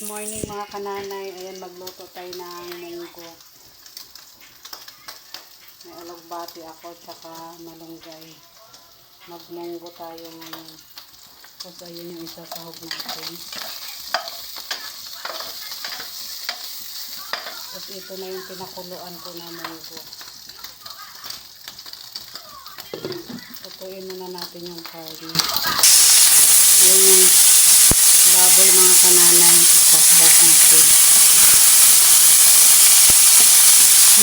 Good morning mga kananay. Ayan, magluto tayo ng munggo. May alagbati ako tsaka malunggay. Magmunggo tayo ngayon. Tapos ayun yung isasahog natin. Tapos ito na yung pinakuluan ko na munggo. Tutuin muna natin yung karne. Ayun yung baboy mga kananay. Isasahog natin.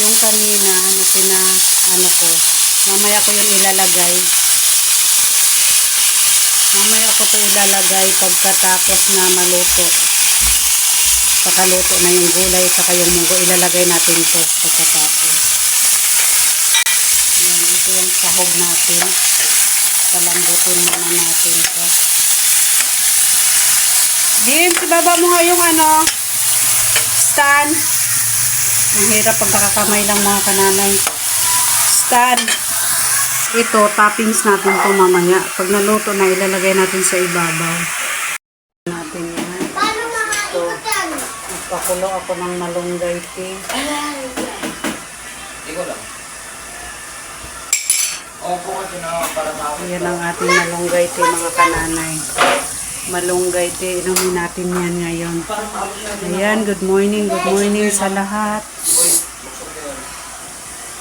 Yung kanina na mamaya ko yung ilalagay. Mamaya ko ito ilalagay pagkatapos na maluto. Pagkaluto na yung gulay saka yung munggo, ilalagay natin ito pagkatapos. Yan, ito yung sahog natin. Palambutin muna natin ito. James, ibaba mo nga yung stand. Ang hirap pag nakakamay lang mga kananay. Stand. Ito, toppings natin ito mamaya. Pag naluto na, ilalagay natin sa ibabaw. Natin yan. Ito. Nagpakulo ako ng malunggay tea. Ikaw lang. Opo kasi na para sa akin. Yan ang ating malunggay tea mga kananay. Malunggay tea. Inumin natin yan ngayon. Ayan, good morning sa lahat.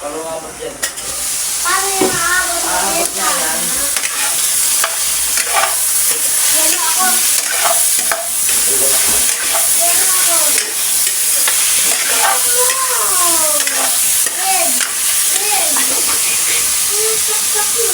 Kalungabot yan. Paano yung maabot? Aabot na yan. Yan ako. Yan ako. Red. Red. Saksak mo.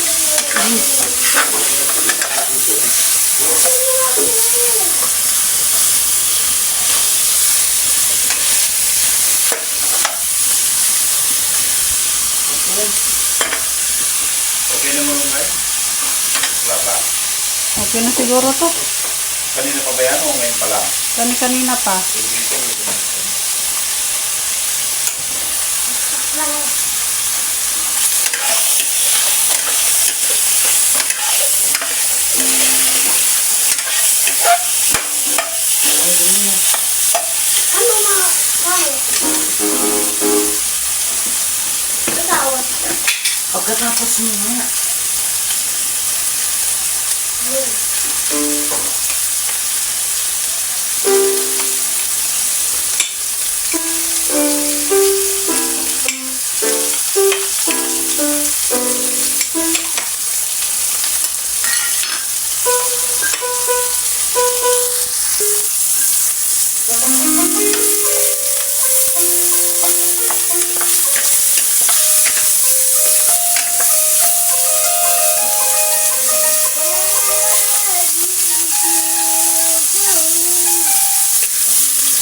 Okay naman mo ngayon? Wala pa. Okay na siguro to. Kanina pa ba yan o ngayon pa lang? Kanina pa. Ano ma? Bakit? Katawad. Pagkatapos mo nga.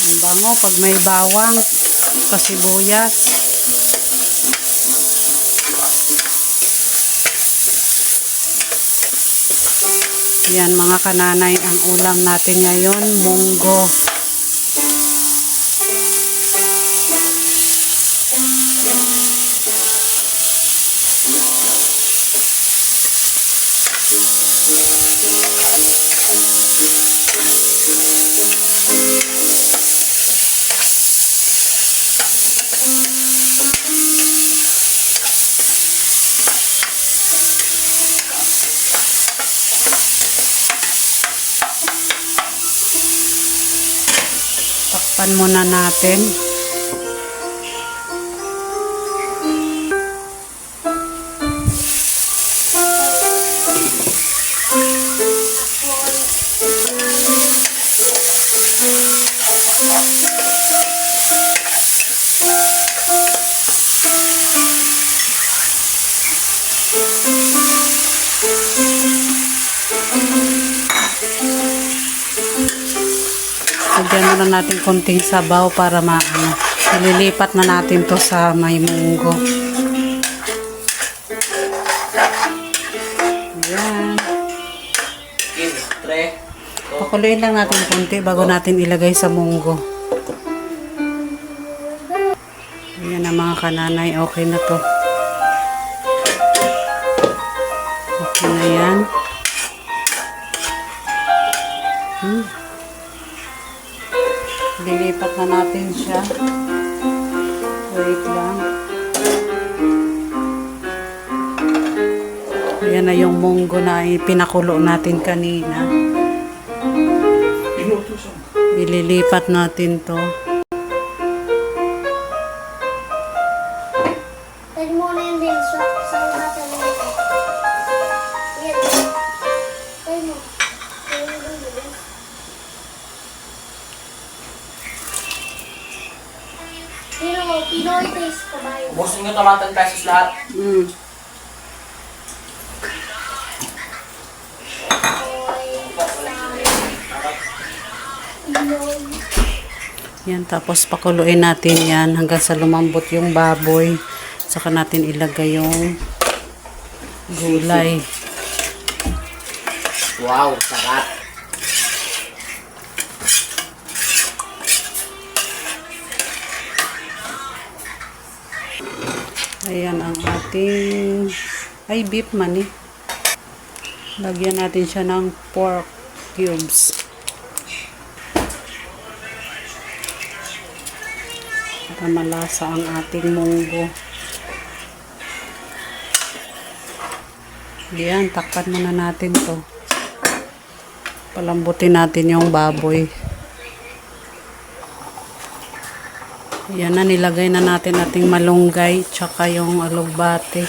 Ang bango pag may bawang, pasibuyas. Yan mga kananay, ang ulam natin ngayon, munggo. Takpan muna natin. Lagyan muna natin konting sabaw para ililipat na natin to sa may munggo. Ayan. Pakuluin lang natin konti bago natin ilagay sa munggo. Ayan na mga kananay, okay na to. Okay na yan. Lilipat na natin siya. Wait lang. Ayan na yung munggo na pinakulo natin kanina. Inutusan. Ililipat natin to. Pwede mo na yun din. Sa natin mo ito. Yan. Pwede mo. Pwede mo din. Pinoy taste ka ba yun? Ubusin nyo tomato pesos lahat. Mm. Pinoy. Yan, tapos pakuluin natin yan hanggang sa lumambot yung baboy. Saka natin ilagay yung gulay. Wow, sarap. Ayan ang ating beef man eh. Lagyan natin siya ng pork cubes. Para malasa ang ating munggo. Ayan, takpan muna natin to. Palambutin natin yung baboy. Yan na, nilagay na natin ating malunggay tsaka yung alugbate.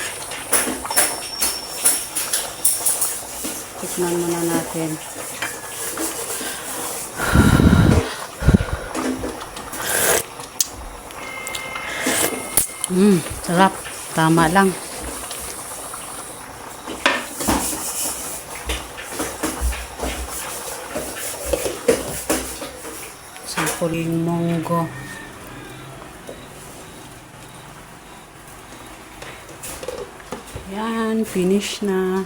Tikman muna natin. Sarap. Tama lang. Sampuling munggo. Yan, finish na.